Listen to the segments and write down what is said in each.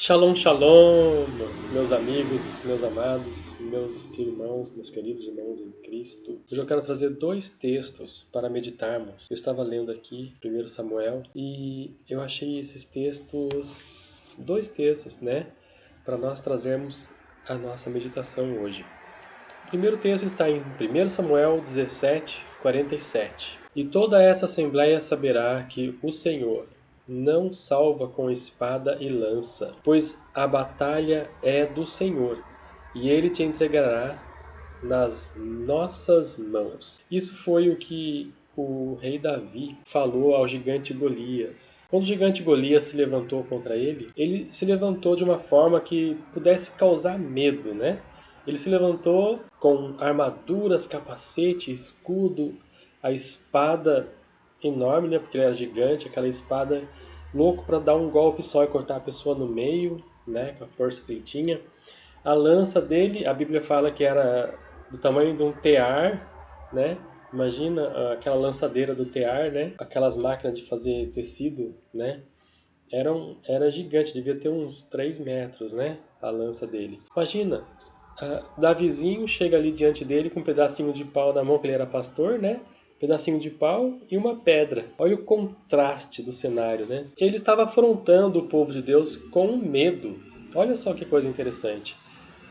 Shalom, shalom, meus amigos, meus amados, meus irmãos, meus queridos irmãos em Cristo. Hoje eu quero trazer dois textos para meditarmos. Eu estava lendo aqui 1 Samuel e eu achei esses textos, dois textos, para nós trazermos a nossa meditação hoje. O primeiro texto está em 1 Samuel 17:47. E toda essa assembleia saberá que o Senhor não salva com espada e lança, pois a batalha é do Senhor, e ele te entregará nas nossas mãos. Isso foi o que o rei Davi falou ao gigante Golias. Quando o gigante Golias se levantou contra ele se levantou de uma forma que pudesse causar medo, né? Ele se levantou com armaduras, capacete, escudo, a espada enorme, né? Porque ele era gigante, aquela espada louco para dar um golpe só e cortar a pessoa no meio, né? Com a força que ele tinha. A lança dele, a Bíblia fala que era do tamanho de um tear, né? Imagina aquela lançadeira do tear, né? Aquelas máquinas de fazer tecido, né? Era gigante, devia ter uns 3 metros, né? A lança dele. Imagina, Davizinho chega ali diante dele com um pedacinho de pau na mão, que ele era pastor, né? Pedacinho de pau e uma pedra. Olha o contraste do cenário, né? Ele estava afrontando o povo de Deus com medo. Olha só que coisa interessante.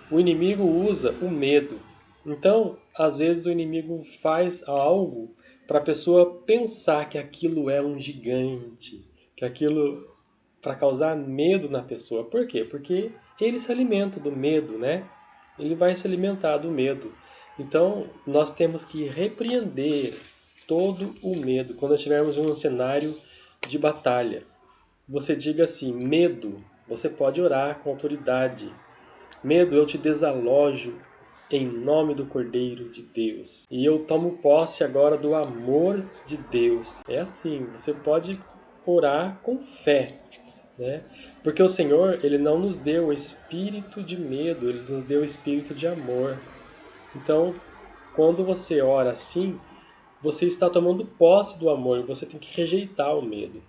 O inimigo usa o medo. Então, às vezes o inimigo faz algo para a pessoa pensar que aquilo é um gigante, que aquilo para causar medo na pessoa. Por quê? Porque ele se alimenta do medo, né? Ele vai se alimentar do medo. Então, nós temos que repreender todo o medo quando estivermos em um cenário de batalha. Você diga assim: medo, você pode orar com autoridade. Medo, eu te desalojo em nome do Cordeiro de Deus. E eu tomo posse agora do amor de Deus. É assim, você pode orar com fé, né? Porque o Senhor, ele não nos deu o espírito de medo, ele nos deu o espírito de amor. Então, quando você ora assim, você está tomando posse do amor e você tem que rejeitar o medo.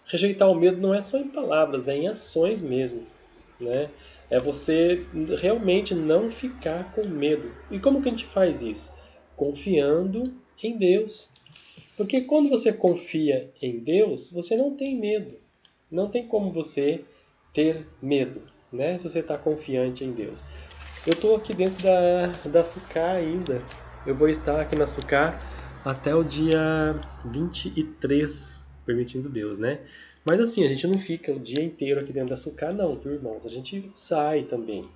Rejeitar o medo não é só em palavras, é em ações mesmo, né? É você realmente não ficar com medo. E como que a gente faz isso? Confiando em Deus. Porque quando você confia em Deus, você não tem medo. Não tem como você ter medo, né? Se você está confiante em Deus. Eu estou aqui dentro da Sucá ainda. Eu vou estar aqui na Sucá até o dia 23, permitindo Deus, né? Mas assim, a gente não fica o dia inteiro aqui dentro da Sucá, não, viu, irmãos? A gente sai também.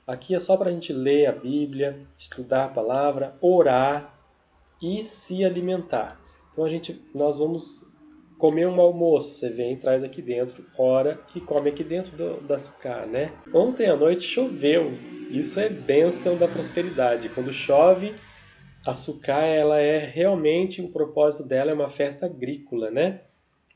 Aqui é só para a gente ler a Bíblia, estudar a palavra, orar e se alimentar. Então nós vamos comer um almoço. Você vem, traz aqui dentro, ora e come aqui dentro da Sucá, né? Ontem à noite choveu. Isso é bênção da prosperidade. Quando chove, a Sucá, ela é realmente, o propósito dela é uma festa agrícola, né?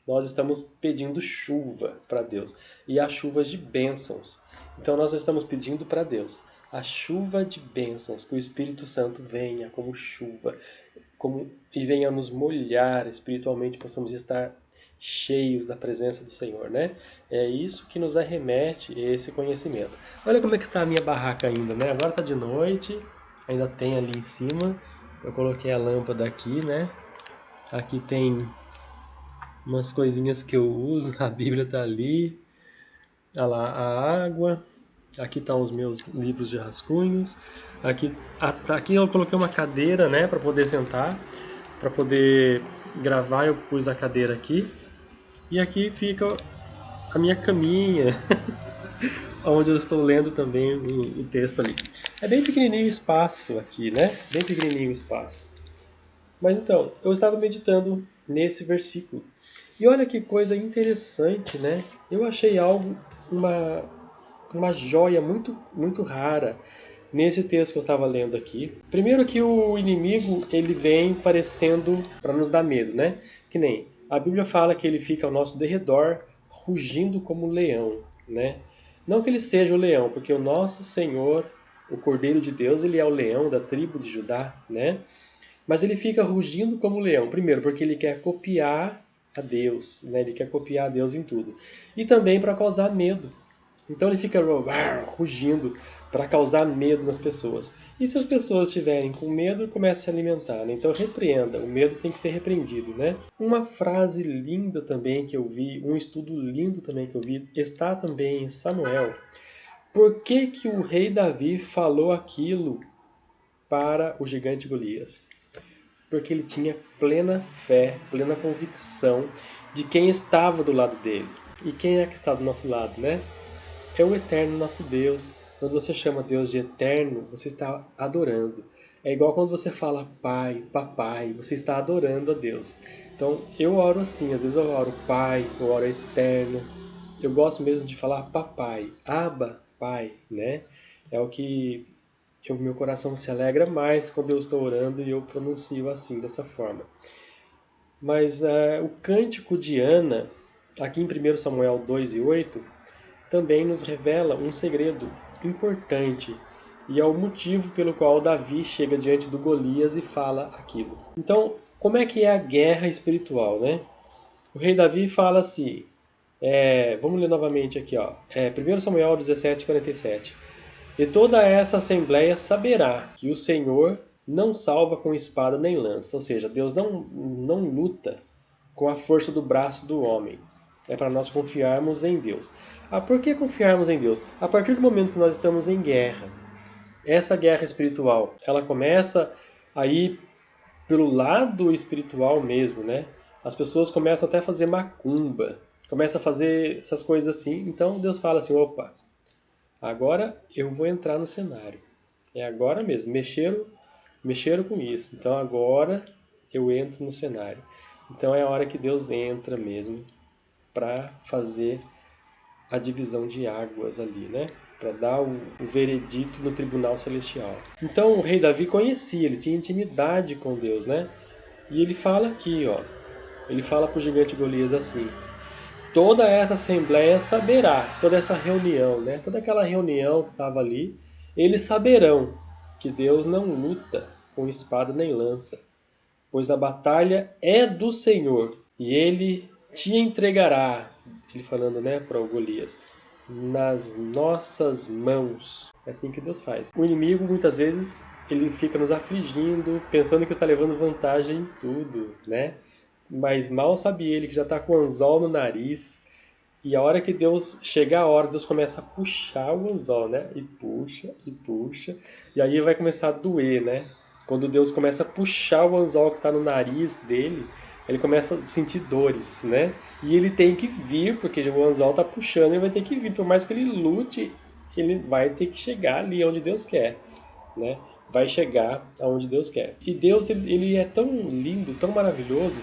Nós estamos pedindo chuva para Deus. E há chuvas de bênçãos. Então nós estamos pedindo para Deus a chuva de bênçãos, que o Espírito Santo venha como chuva, e venha nos molhar espiritualmente, possamos estar cheios da presença do Senhor, né? É isso que nos arremete a esse conhecimento. Olha como é que está a minha barraca ainda, né? Agora está de noite, ainda tem ali em cima. Eu coloquei a lâmpada aqui, né? Aqui tem umas coisinhas que eu uso, a Bíblia está ali. Olha lá, a água. Aqui estão os meus livros de rascunhos. Aqui eu coloquei uma cadeira, né, para poder sentar, para poder gravar. Eu pus a cadeira aqui. E aqui fica a minha caminha, onde eu estou lendo também o texto ali. É bem pequenininho o espaço aqui, né? Bem pequenininho o espaço. Mas então, eu estava meditando nesse versículo. E olha que coisa interessante, né? Eu achei uma joia muito, muito rara nesse texto que eu estava lendo aqui. Primeiro que o inimigo, ele vem parecendo para nos dar medo, né? Que nem a Bíblia fala que ele fica ao nosso derredor, rugindo como um leão, né? Não que ele seja o leão, porque o nosso Senhor, o Cordeiro de Deus, ele é o leão da tribo de Judá, né? Mas ele fica rugindo como um leão. Primeiro, porque ele quer copiar a Deus, né? Ele quer copiar a Deus em tudo. E também para causar medo. Então ele fica rugindo para causar medo nas pessoas. E se as pessoas estiverem com medo, começa a se alimentar, né? Então repreenda, o medo tem que ser repreendido, né? Uma frase linda também que eu vi, um estudo lindo também que eu vi, está também em Samuel. Por que que o rei Davi falou aquilo para o gigante Golias? Porque ele tinha plena fé, plena convicção de quem estava do lado dele. E quem é que está do nosso lado, né? É o eterno nosso Deus. Quando você chama Deus de eterno, você está adorando. É igual quando você fala pai, papai, você está adorando a Deus. Então eu oro assim, às vezes eu oro pai, eu oro eterno. Eu gosto mesmo de falar papai, aba, pai, né? É o que meu coração se alegra mais quando eu estou orando e eu pronuncio assim, dessa forma. Mas o cântico de Ana, aqui em 1 Samuel 2:8, também nos revela um segredo importante e é o motivo pelo qual Davi chega diante do Golias e fala aquilo. Então, como é que é a guerra espiritual, né? O rei Davi fala assim, vamos ler novamente aqui, ó, 1 Samuel 17:47. E toda essa assembleia saberá que o Senhor não salva com espada nem lança, ou seja, Deus não luta com a força do braço do homem. É para nós confiarmos em Deus. Por que confiarmos em Deus? A partir do momento que nós estamos em guerra, essa guerra espiritual, ela começa aí pelo lado espiritual mesmo, né? As pessoas começam até a fazer macumba, começam a fazer essas coisas assim. Então Deus fala assim, opa, agora eu vou entrar no cenário. É agora mesmo, mexeram com isso. Então agora eu entro no cenário. Então é a hora que Deus entra mesmo para fazer a divisão de águas ali, né? Para dar o veredito no tribunal celestial. Então o rei Davi conhecia, ele tinha intimidade com Deus, né? E ele fala aqui, ó. Ele fala para o gigante Golias assim: toda essa assembleia saberá, toda essa reunião, né? Toda aquela reunião que estava ali, eles saberão que Deus não luta com espada nem lança, pois a batalha é do Senhor e ele te entregará, ele falando, né, para o Golias, nas nossas mãos. É assim que Deus faz. O inimigo muitas vezes ele fica nos afligindo, pensando que está levando vantagem em tudo, né? Mas mal sabe ele que já está com o anzol no nariz. E a hora que Deus chega a hora, Deus começa a puxar o anzol, né? E puxa, e puxa. E aí vai começar a doer, né? Quando Deus começa a puxar o anzol que está no nariz dele, ele começa a sentir dores, né? E ele tem que vir, porque o anzol está puxando, ele vai ter que vir. Por mais que ele lute, ele vai ter que chegar ali onde Deus quer, né? Vai chegar aonde Deus quer. E Deus, ele é tão lindo, tão maravilhoso,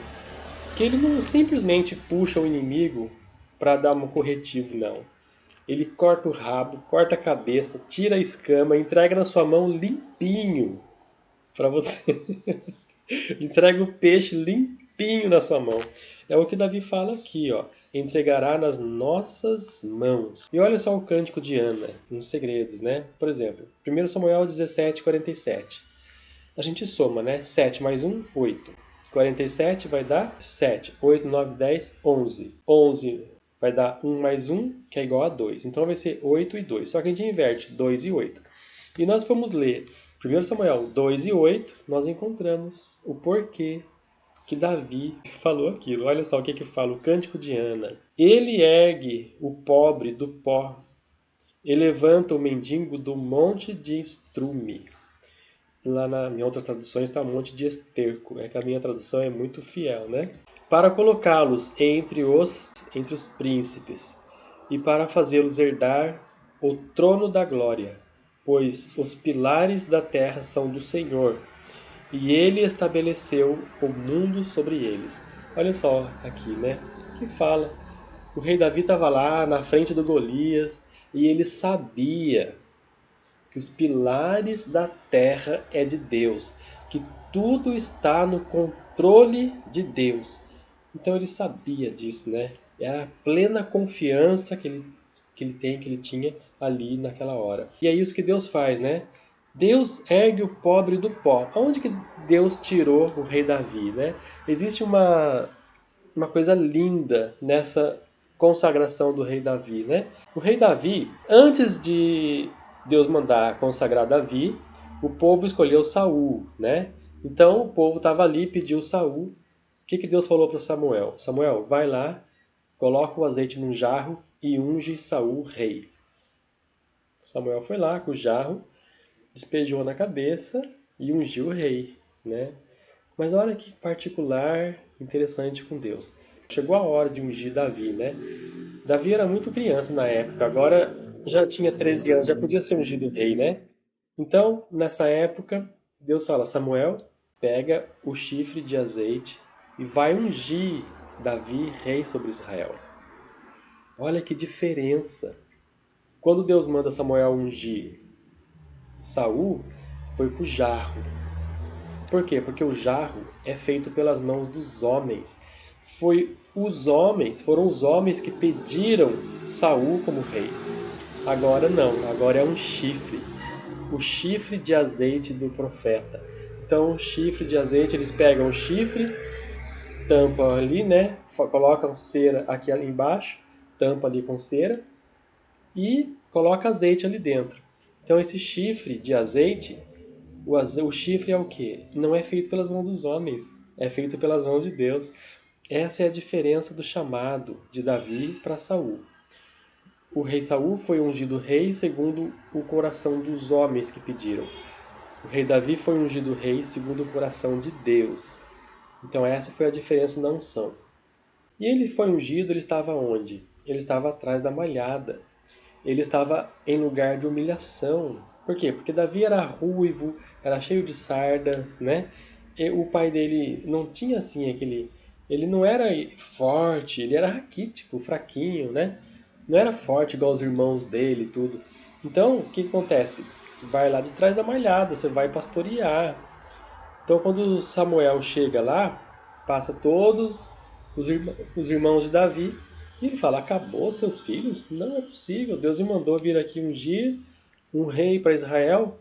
que ele não simplesmente puxa o inimigo para dar um corretivo, não. Ele corta o rabo, corta a cabeça, tira a escama, entrega na sua mão limpinho para você. Entrega o peixe limpinho na sua mão. É o que Davi fala aqui, ó. Entregará nas nossas mãos. E olha só o cântico de Ana, uns segredos, né? Por exemplo, 1 Samuel 17:47. A gente soma, né? 7 mais 1, 8. 47 vai dar 7. 8, 9, 10, 11. 11 vai dar 1 mais 1, que é igual a 2. Então vai ser 8 e 2. Só que a gente inverte 2 e 8. E nós fomos ler 1 Samuel 2 e 8, nós encontramos o porquê que Davi falou aquilo. Olha só o que fala o cântico de Ana. Ele ergue o pobre do pó e levanta o mendigo do monte de estrume. Lá em outras traduções está um monte de esterco. É que a minha tradução é muito fiel, né? Para colocá-los entre os príncipes e para fazê-los herdar o trono da glória, pois os pilares da terra são do Senhor e ele estabeleceu o mundo sobre eles. Olha só aqui, né? Que fala. O rei Davi estava lá na frente do Golias e ele sabia que os pilares da terra é de Deus, que tudo está no controle de Deus. Então ele sabia disso, né? Era a plena confiança que ele tinha ali naquela hora. E é isso que Deus faz, né? Deus ergue o pobre do pó. Aonde que Deus tirou o rei Davi, né? Existe uma coisa linda nessa consagração do rei Davi, né? O rei Davi, antes de Deus mandar consagrar Davi, o povo escolheu Saul, né? Então o povo estava ali, pediu Saul. O que Deus falou para Samuel? Samuel, vai lá, coloca o azeite num jarro e unge Saul rei. Samuel foi lá com o jarro, despejou na cabeça e ungiu o rei, né? Mas olha que particular, interessante com Deus. Chegou a hora de ungir Davi, né? Davi era muito criança na época, agora já tinha 13 anos, já podia ser ungido rei, né? Então, nessa época, Deus fala: Samuel, pega o chifre de azeite e vai ungir Davi rei sobre Israel. Olha que diferença. Quando Deus manda Samuel ungir Saul, foi com o jarro. Por quê? Porque o jarro é feito pelas mãos dos homens. Foram os homens que pediram Saul como rei. Agora não, agora é um chifre. O chifre de azeite do profeta. Então, o chifre de azeite, eles pegam o chifre, tampam ali, né? Colocam cera aqui embaixo, tampa ali com cera e coloca azeite ali dentro. Então, esse chifre de azeite, o chifre é o quê? Não é feito pelas mãos dos homens, é feito pelas mãos de Deus. Essa é a diferença do chamado de Davi para Saul. O rei Saul foi ungido rei segundo o coração dos homens que pediram. O rei Davi foi ungido rei segundo o coração de Deus. Então essa foi a diferença na unção. E ele foi ungido, ele estava onde? Ele estava atrás da malhada. Ele estava em lugar de humilhação. Por quê? Porque Davi era ruivo, era cheio de sardas, né? E o pai dele não tinha assim aquele... Ele não era forte, ele era raquítico, fraquinho, né? Não era forte igual os irmãos dele e tudo. Então, o que acontece? Vai lá de trás da malhada, você vai pastorear. Então, quando Samuel chega lá, passa todos os irmãos de Davi e ele fala: acabou seus filhos? Não é possível. Deus me mandou vir aqui ungir um rei para Israel,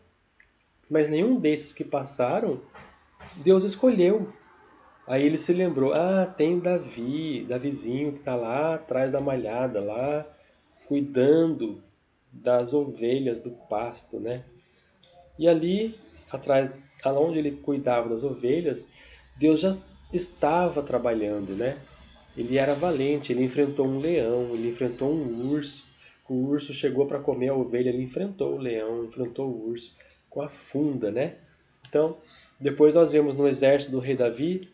mas nenhum desses que passaram, Deus escolheu. Aí ele se lembrou: ah, tem Davi, Davizinho que está lá atrás da malhada, lá cuidando das ovelhas do pasto, né? E ali, atrás, onde ele cuidava das ovelhas, Deus já estava trabalhando, né? Ele era valente, ele enfrentou um leão, ele enfrentou um urso. O urso chegou para comer a ovelha, ele enfrentou o leão, enfrentou o urso com a funda, né? Então, depois nós vemos no exército do rei Davi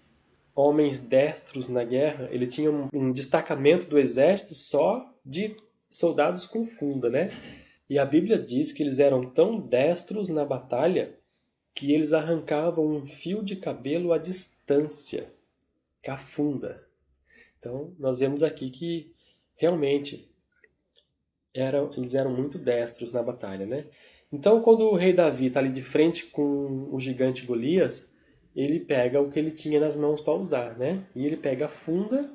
homens destros na guerra. Ele tinha um destacamento do exército só de soldados com funda, né? E a Bíblia diz que eles eram tão destros na batalha que eles arrancavam um fio de cabelo à distância, com a funda. Então, nós vemos aqui que realmente eles eram muito destros na batalha, né? Então, quando o rei Davi está ali de frente com o gigante Golias, ele pega o que ele tinha nas mãos para usar, né? E ele pega a funda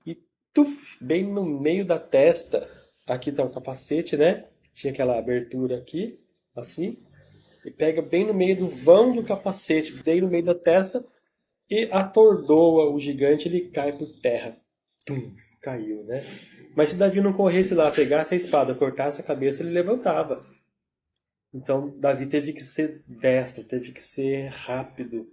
e tuf, bem no meio da testa. Aqui está o capacete, né? Tinha aquela abertura aqui, assim. E pega bem no meio do vão do capacete, bem no meio da testa, e atordoa o gigante, ele cai por terra. Tum, caiu, né? Mas se Davi não corresse lá, pegasse a espada, cortasse a cabeça, ele levantava. Então Davi teve que ser destro, teve que ser rápido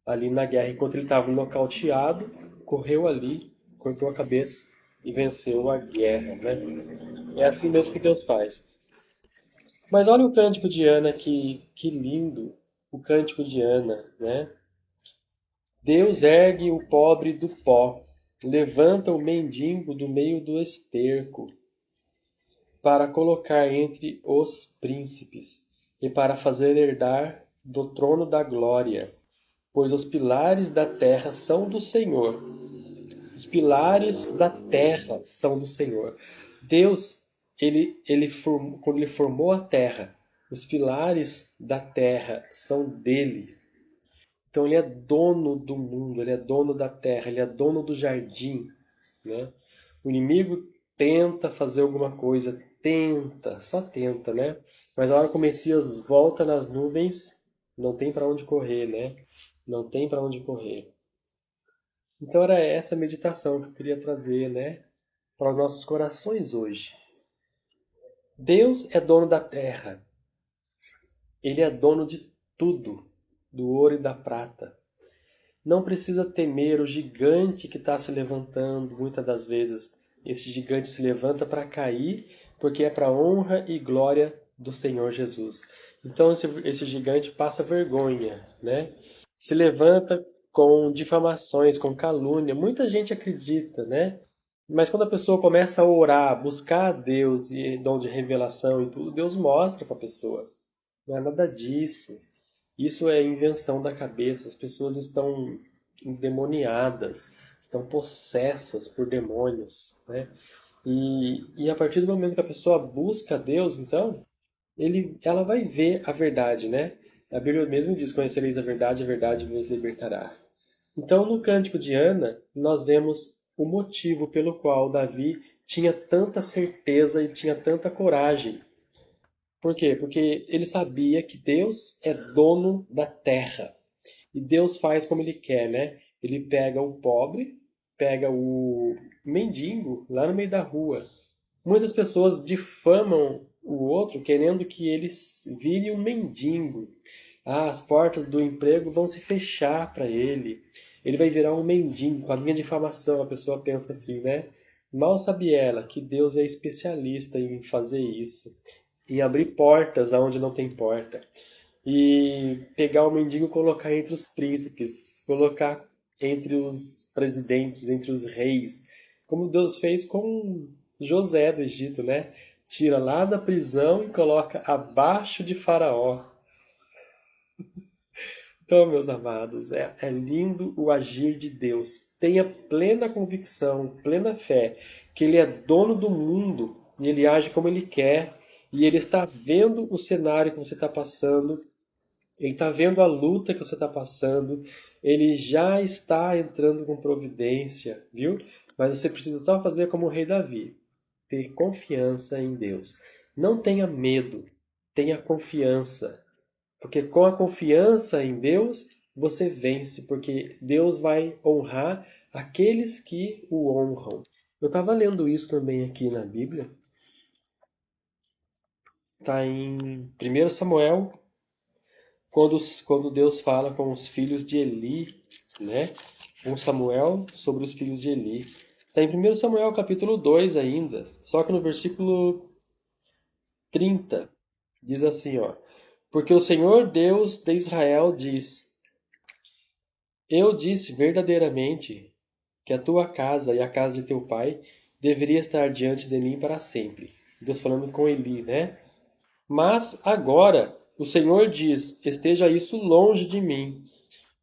ali na guerra. Enquanto ele estava nocauteado, correu ali, cortou a cabeça e venceu a guerra, né? É assim mesmo que Deus faz. Mas olha o cântico de Ana, que lindo o cântico de Ana, né? Deus ergue o pobre do pó, levanta o mendigo do meio do esterco, para colocar entre os príncipes e para fazer herdar do trono da glória. Pois os pilares da terra são do Senhor. Os pilares da terra são do Senhor. Deus, quando ele formou a terra, os pilares da terra são dele. Então ele é dono do mundo, ele é dono da terra, ele é dono do jardim, né? O inimigo tenta fazer alguma coisa, tenta, só tenta, né? Mas a hora que o Messias volta nas nuvens, não tem para onde correr, né? Não tem para onde correr. Então era essa meditação que eu queria trazer, né? para os nossos corações hoje. Deus é dono da terra. Ele é dono de tudo, do ouro e da prata. Não precisa temer o gigante que está se levantando, muitas das vezes. Esse gigante se levanta para cair, porque é para a honra e glória do Senhor Jesus. Então esse gigante passa vergonha, né? Se levanta com difamações, com calúnia. Muita gente acredita, né? Mas quando a pessoa começa a orar, buscar a Deus e dom de revelação e tudo, Deus mostra para a pessoa. Não é nada disso. Isso é invenção da cabeça. As pessoas estão endemoniadas, estão possessas por demônios, né? E a partir do momento que a pessoa busca a Deus, então, ela vai ver a verdade, né? A Bíblia mesmo diz: conhecereis a verdade vos libertará. Então, no Cântico de Ana, nós vemos o motivo pelo qual Davi tinha tanta certeza e tinha tanta coragem. Por quê? Porque ele sabia que Deus é dono da terra. E Deus faz como ele quer, né? Ele pega o pobre, pega o mendigo lá no meio da rua. Muitas pessoas difamam o outro querendo que ele vire um mendigo. Ah, as portas do emprego vão se fechar para ele. Ele vai virar um mendigo. Com a minha difamação, a pessoa pensa assim, né? Mal sabe ela que Deus é especialista em fazer isso, em abrir portas aonde não tem porta, e pegar o mendigo e colocar entre os príncipes, colocar entre os presidentes, entre os reis, como Deus fez com José do Egito, né? Tira lá da prisão e coloca abaixo de Faraó. Então, meus amados, é lindo o agir de Deus. Tenha plena convicção, plena fé, que Ele é dono do mundo e Ele age como Ele quer, e Ele está vendo o cenário que você está passando, Ele está vendo a luta que você está passando, Ele já está entrando com providência, viu? Mas você precisa só fazer como o rei Davi, ter confiança em Deus. Não tenha medo, tenha confiança. Porque com a confiança em Deus, você vence, porque Deus vai honrar aqueles que o honram. Eu estava lendo isso também aqui na Bíblia. Está em 1 Samuel, quando Deus fala com os filhos de Eli, né? Com Samuel sobre os filhos de Eli. Está em 1 Samuel capítulo 2 ainda, só que no versículo 30, diz assim, ó: porque o Senhor Deus de Israel diz: eu disse verdadeiramente que a tua casa e a casa de teu pai deveria estar diante de mim para sempre. Deus falando com Eli, né? Mas agora o Senhor diz: esteja isso longe de mim,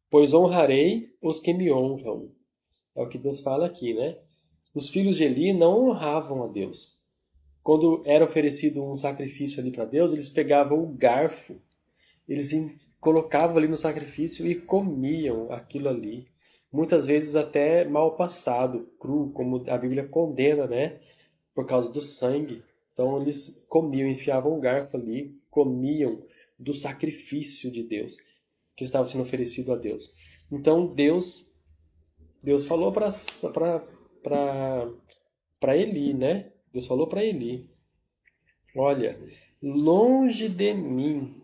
pois honrarei os que me honram. É o que Deus fala aqui, né? Os filhos de Eli não honravam a Deus. Quando era oferecido um sacrifício ali para Deus, eles pegavam o garfo, eles colocavam ali no sacrifício e comiam aquilo ali. Muitas vezes até mal passado, cru, como a Bíblia condena, né? Por causa do sangue. Então eles comiam, enfiavam o garfo ali, comiam do sacrifício de Deus, que estava sendo oferecido a Deus. Então Deus falou para Eli, né? Deus falou para Eli: olha, longe de mim,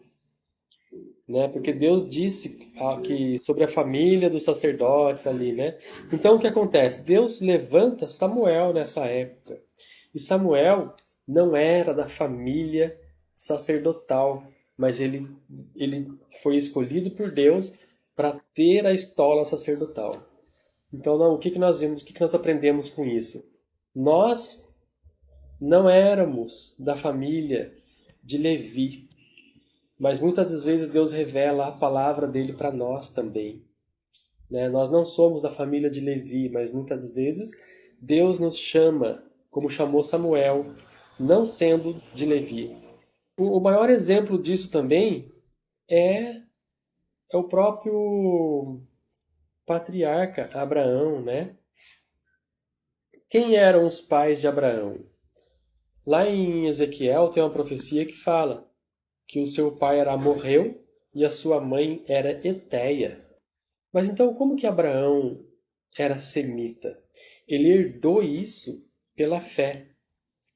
né? Porque Deus disse que sobre a família dos sacerdotes ali, né? Então o que acontece? Deus levanta Samuel nessa época. E Samuel não era da família sacerdotal, mas ele foi escolhido por Deus para ter a estola sacerdotal. Então, o que nós vimos, o que nós aprendemos com isso? Nós não éramos da família de Levi, mas muitas das vezes Deus revela a palavra dele para nós também, né? Nós não somos da família de Levi, mas muitas das vezes Deus nos chama, como chamou Samuel, não sendo de Levi. O maior exemplo disso também é o próprio patriarca Abraão, né? Quem eram os pais de Abraão? Lá em Ezequiel tem uma profecia que fala que o seu pai era amorreu e a sua mãe era heteia. Mas então como que Abraão era semita? Ele herdou isso pela fé.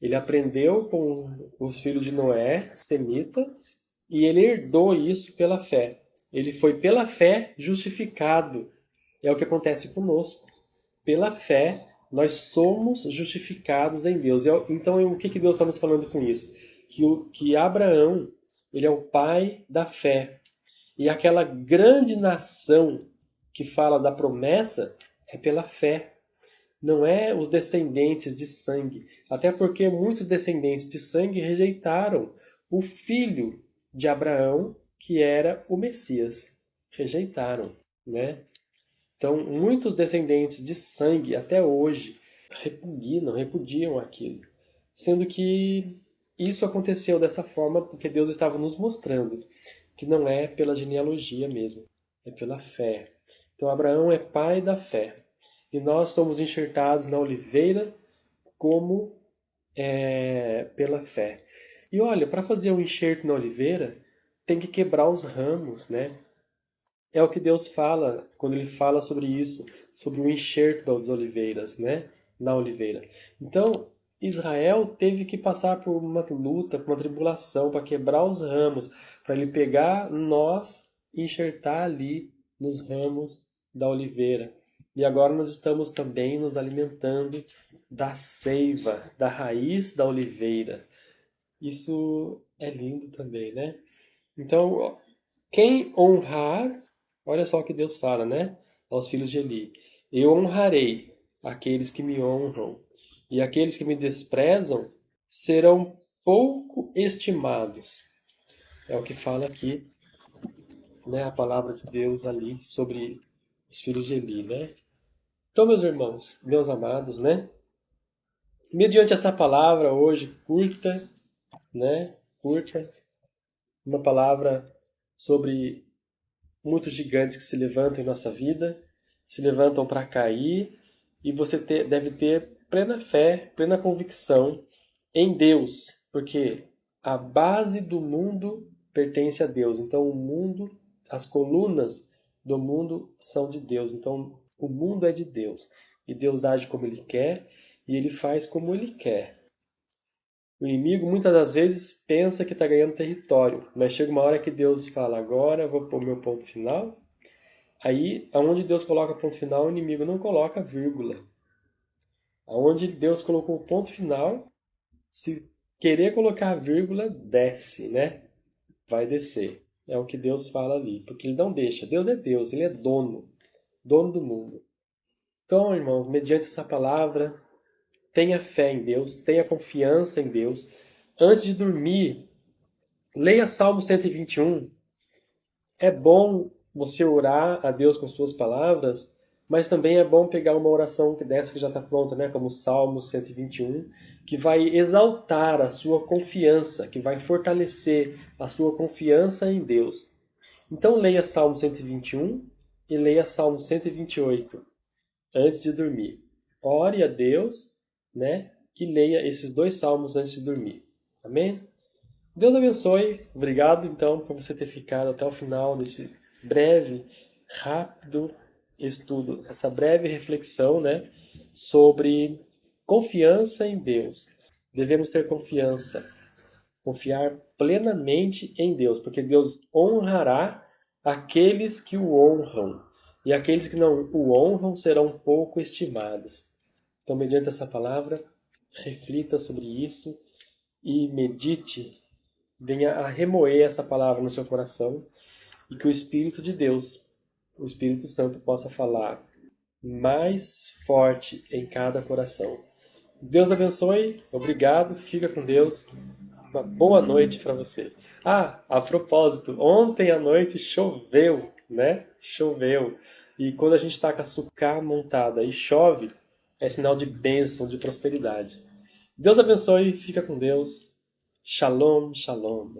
Ele aprendeu com os filhos de Noé, semita, e ele herdou isso pela fé. Ele foi pela fé justificado. É o que acontece conosco. Pela fé, nós somos justificados em Deus. Então, o que Deus está nos falando com isso? Que Abraão, ele é o pai da fé. E aquela grande nação que fala da promessa é pela fé. Não é os descendentes de sangue. Até porque muitos descendentes de sangue rejeitaram o filho de Abraão, que era o Messias. Rejeitaram, né? Então, muitos descendentes de sangue, até hoje, repudiam aquilo. Sendo que isso aconteceu dessa forma porque Deus estava nos mostrando que não é pela genealogia mesmo, é pela fé. Então, Abraão é pai da fé. E nós somos enxertados na oliveira como pela fé. E olha, para fazer um enxerto na oliveira, tem que quebrar os ramos, né? É o que Deus fala quando ele fala sobre isso, sobre o enxerto das oliveiras, né? Na oliveira. Então, Israel teve que passar por uma luta, por uma tribulação, para quebrar os ramos, para ele pegar nós e enxertar ali nos ramos da oliveira. E agora nós estamos também nos alimentando da seiva, da raiz da oliveira. Isso é lindo também, né? Então, quem honrar, olha só o que Deus fala, né? Aos filhos de Eli. Eu honrarei aqueles que me honram, e aqueles que me desprezam serão pouco estimados. É o que fala aqui, né? A palavra de Deus ali sobre os filhos de Eli, né? Então, meus irmãos, meus amados, né? Mediante essa palavra hoje curta, né? Curta, uma palavra sobre muitos gigantes que se levantam em nossa vida, se levantam para cair, e você deve ter plena fé, plena convicção em Deus, porque a base do mundo pertence a Deus. Então o mundo, as colunas do mundo são de Deus. Então o mundo é de Deus. E Deus age como Ele quer e Ele faz como Ele quer. O inimigo muitas das vezes pensa que está ganhando território, mas chega uma hora que Deus fala, agora eu vou pôr o meu ponto final. Aí, aonde Deus coloca ponto final, o inimigo não coloca vírgula. Aonde Deus colocou o ponto final, se querer colocar vírgula, desce, né? Vai descer. É o que Deus fala ali, porque Ele não deixa. Deus, Ele é dono do mundo. Então, irmãos, mediante essa palavra, tenha fé em Deus, tenha confiança em Deus. Antes de dormir, leia Salmo 121. É bom você orar a Deus com suas palavras, mas também é bom pegar uma oração dessa que já está pronta, né? Como o Salmo 121, que vai exaltar a sua confiança, que vai fortalecer a sua confiança em Deus. Então leia Salmo 121 e leia Salmo 128 antes de dormir. Ore a Deus, né? E leia esses dois salmos antes de dormir. Amém? Deus abençoe. Obrigado, então, por você ter ficado até o final desse breve, rápido estudo, essa breve reflexão, né, sobre confiança em Deus. Devemos ter confiança, confiar plenamente em Deus, porque Deus honrará aqueles que o honram, e aqueles que não o honram serão pouco estimados. Então, mediante essa palavra, reflita sobre isso e medite, venha a remoer essa palavra no seu coração e que o Espírito de Deus, o Espírito Santo, possa falar mais forte em cada coração. Deus abençoe, obrigado, fica com Deus, uma boa noite para você. A propósito, ontem à noite choveu, né? Choveu. E quando a gente está com a sucá montada e chove, é sinal de bênção, de prosperidade. Deus abençoe, fica com Deus. Shalom, shalom.